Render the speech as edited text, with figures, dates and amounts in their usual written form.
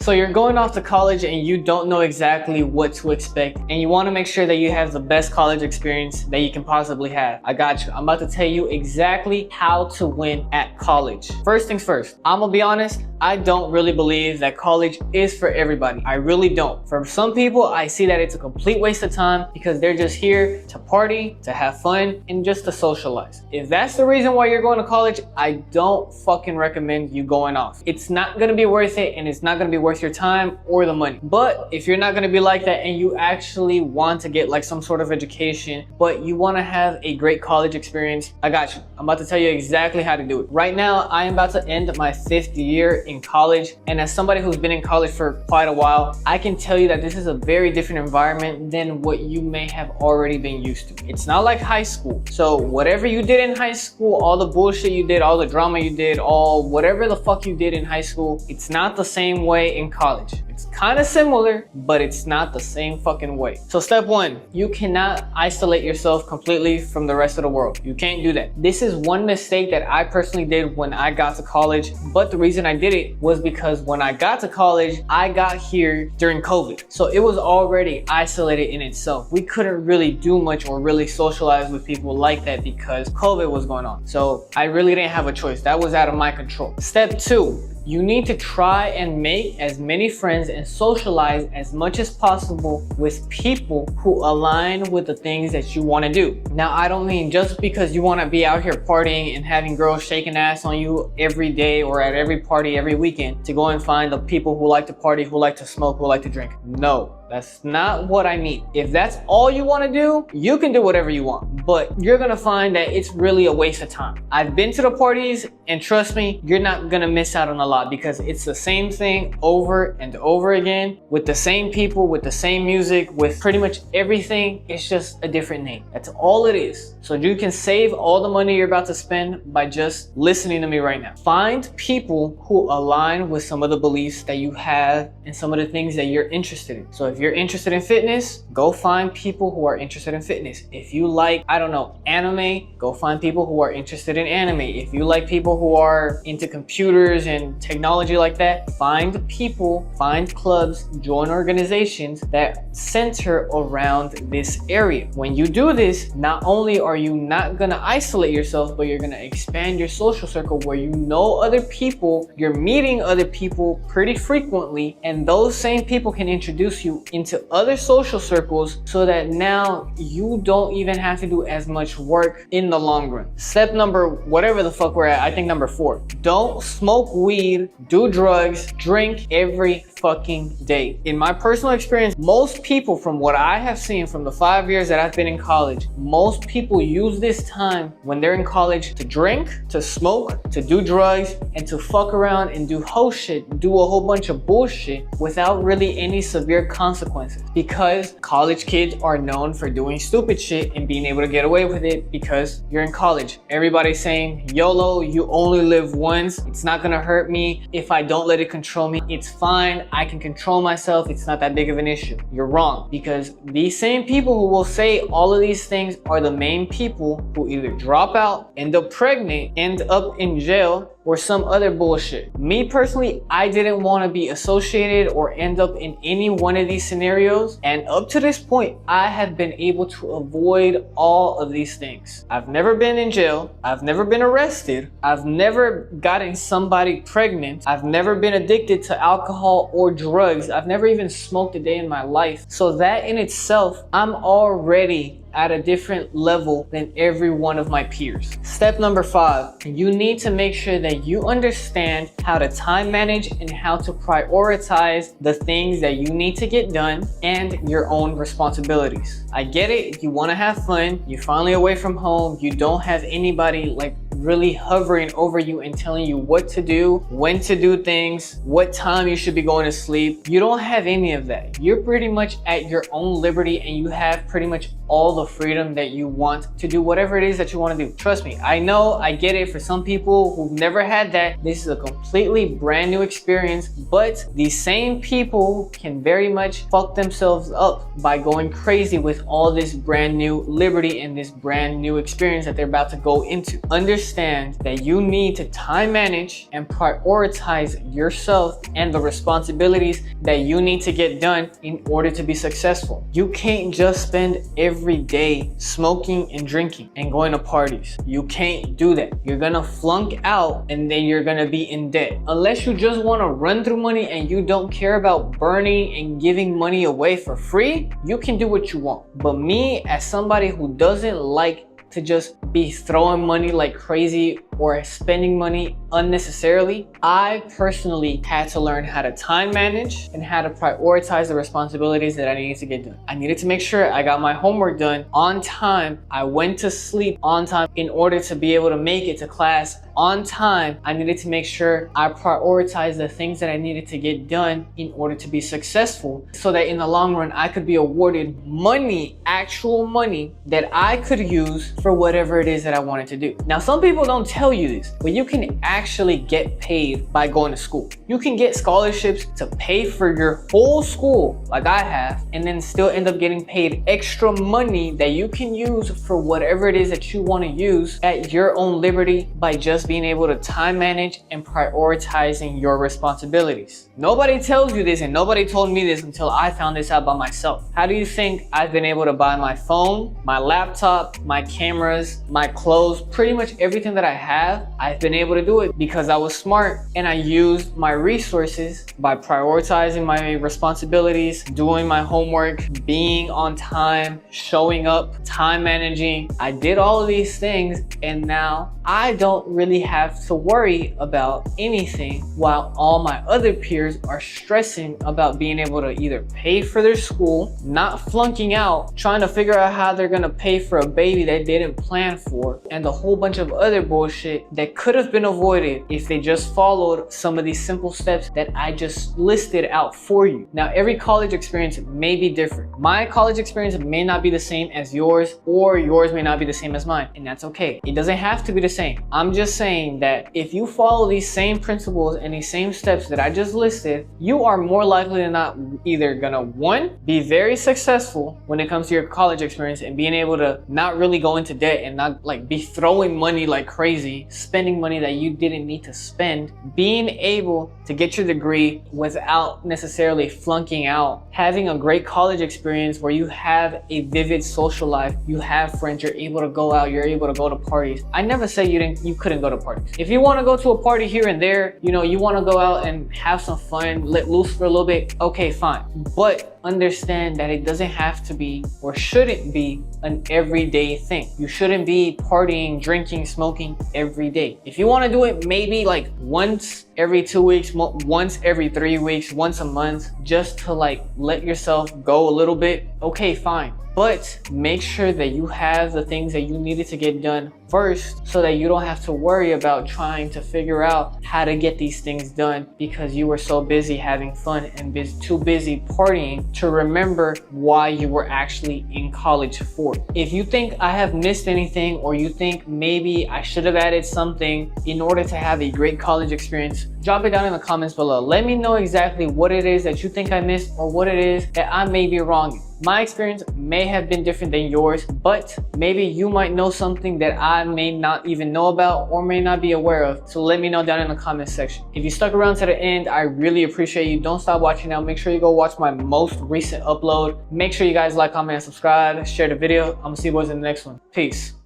So you're going off to college and you don't know exactly what to expect, and you want to make sure that you have the best college experience that you can possibly have. I got you. I'm about to tell you exactly how to win at college. First things first, I'm gonna be honest, I don't really believe that college is for everybody. I really don't. For some people, I see that it's a complete waste of time because they're just here to party, to have fun, and just to socialize. If that's the reason why you're going to college, I don't fucking recommend you going off. It's not gonna be worth it, and it's not gonna be worth your time or the money. But if you're not gonna be like that and you actually want to get like some sort of education, but you wanna have a great college experience, I got you. I'm about to tell you exactly how to do it. Right now, I am about to end my 5th year in college, and as somebody who's been in college for quite a while, I can tell you that this is a very different environment than what you may have already been used to. It's not like high school. So whatever you did in high school, all the bullshit you did, all the drama you did, all whatever the fuck you did in high school, it's not the same way in college. It's kind of similar, but it's not the same fucking way. So step 1, you cannot isolate yourself completely from the rest of the world. You can't do that. This is one mistake that I personally did when I got to college, but the reason I did it was because when I got to college, I got here during COVID. So it was already isolated in itself. We couldn't really do much or really socialize with people like that because COVID was going on. So I really didn't have a choice. That was out of my control. Step 2, you need to try and make as many friends and socialize as much as possible with people who align with the things that you want to do. Now, I don't mean just because you want to be out here partying and having girls shaking ass on you every day or at every party every weekend to go and find the people who like to party, who like to smoke, who like to drink. No. That's not what I mean. If that's all you want to do, you can do whatever you want, but you're gonna find that it's really a waste of time. I've been to the parties, and trust me, you're not gonna miss out on a lot because it's the same thing over and over again with the same people, with the same music, with pretty much everything. It's just a different name. That's all it is. So you can save all the money you're about to spend by just listening to me right now. Find people who align with some of the beliefs that you have and some of the things that you're interested in. So if you're interested in fitness, go find people who are interested in fitness. If you like, I don't know, anime, go find people who are interested in anime. If you like people who are into computers and technology like that, find people, find clubs, join organizations that center around this area. When you do this, not only are you not gonna isolate yourself, but you're gonna expand your social circle where you know other people, you're meeting other people pretty frequently, and those same people can introduce you into other social circles so that now you don't even have to do as much work in the long run. Step number, whatever the fuck we're at, I think number 4. Don't smoke weed, do drugs, drink every fucking day. In my personal experience, most people, from what I have seen from the 5 years that I've been in college, most people use this time when they're in college to drink, to smoke, to do drugs, and to fuck around and do hoe shit, do a whole bunch of bullshit without really any severe consequences. Because college kids are known for doing stupid shit and being able to get away with it because you're in college. Everybody's saying, YOLO, you only live once. It's not gonna hurt me if I don't let it control me. It's fine. I can control myself. It's not that big of an issue. You're wrong, because these same people who will say all of these things are the main people who either drop out, end up pregnant, end up in jail, or some other bullshit. Me personally, I didn't want to be associated or end up in any one of these scenarios. And up to this point, I have been able to avoid all of these things. I've never been in jail. I've never been arrested. I've never gotten somebody pregnant. I've never been addicted to alcohol or drugs. I've never even smoked a day in my life. So that in itself, I'm already at a different level than every one of my peers. Step number 5, you need to make sure that you understand how to time manage and how to prioritize the things that you need to get done and your own responsibilities. I get it, you wanna have fun, you're finally away from home, you don't have anybody like really hovering over you and telling you what to do, when to do things, what time you should be going to sleep. You don't have any of that. You're pretty much at your own liberty, and you have pretty much all the freedom that you want to do whatever it is that you want to do. Trust me, I know, I get it. For some people who've never had that, this is a completely brand new experience, but these same people can very much fuck themselves up by going crazy with all this brand new liberty and this brand new experience that they're about to go into. Understand understand that you need to time manage and prioritize yourself and the responsibilities that you need to get done in order to be successful. You can't just spend every day smoking and drinking and going to parties. You can't do that. You're gonna flunk out and then you're gonna be in debt. Unless you just wanna run through money and you don't care about burning and giving money away for free, you can do what you want. But me, as somebody who doesn't like to just be throwing money like crazy or spending money unnecessarily, I personally had to learn how to time manage and how to prioritize the responsibilities that I needed to get done. I needed to make sure I got my homework done on time. I went to sleep on time in order to be able to make it to class on time. I needed to make sure I prioritized the things that I needed to get done in order to be successful, so that in the long run I could be awarded money, actual money that I could use for whatever it is that I wanted to do. Now, some people don't tell you this, but you can actually get paid by going to school. You can get scholarships to pay for your whole school like I have, and then still end up getting paid extra money that you can use for whatever it is that you want to use at your own liberty by just being able to time manage and prioritizing your responsibilities. Nobody tells you this, and nobody told me this until I found this out by myself. How do you think I've been able to buy my phone, my laptop, my cameras, my clothes, pretty much everything that I have? I've been able to do it because I was smart and I used my resources by prioritizing my responsibilities, doing my homework, being on time, showing up, time managing. I did all of these things, and now I don't really have to worry about anything, while all my other peers are stressing about being able to either pay for their school, not flunking out, trying to figure out how they're gonna pay for a baby they didn't plan for, and a whole bunch of other bullshit that could have been avoided if they just followed some of these simple steps that I just listed out for you. Now, every college experience may be different. My college experience may not be the same as yours, or yours may not be the same as mine, and that's okay. It doesn't have to be the same. I'm just saying that if you follow these same principles and these same steps that I just listed, you are more likely than not either gonna, one, be very successful when it comes to your college experience and being able to not really go into debt and not like be throwing money like crazy, spending money that you didn't need to spend, being able to get your degree without necessarily flunking out, having a great college experience where you have a vivid social life, you have friends, you're able to go out, you're able to go to parties. I never say you couldn't go to parties. If you want to go to a party here and there, you know, you want to go out and have some fun, let loose for a little bit, okay, fine. But understand that it doesn't have to be or shouldn't be an everyday thing. You shouldn't be partying, drinking, smoking every day. If you want to do it, maybe like once every 2 weeks, once every 3 weeks, once a month, just to like let yourself go a little bit, okay, fine. But make sure that you have the things that you needed to get done first, so that you don't have to worry about trying to figure out how to get these things done because you were so busy having fun and too busy partying to remember why you were actually in college for. If you think I have missed anything, or you think maybe I should have added something in order to have a great college experience, drop it down in the comments below. Let me know exactly what it is that you think I missed, or what it is that I may be wrong in. My experience may have been different than yours, but maybe you might know something that I may not even know about or may not be aware of. So let me know down in the comment section. If you stuck around to the end, I really appreciate you. Don't stop watching now. Make sure you go watch my most recent upload. Make sure you guys like, comment, and subscribe. Share the video. I'm gonna see you boys in the next one. Peace.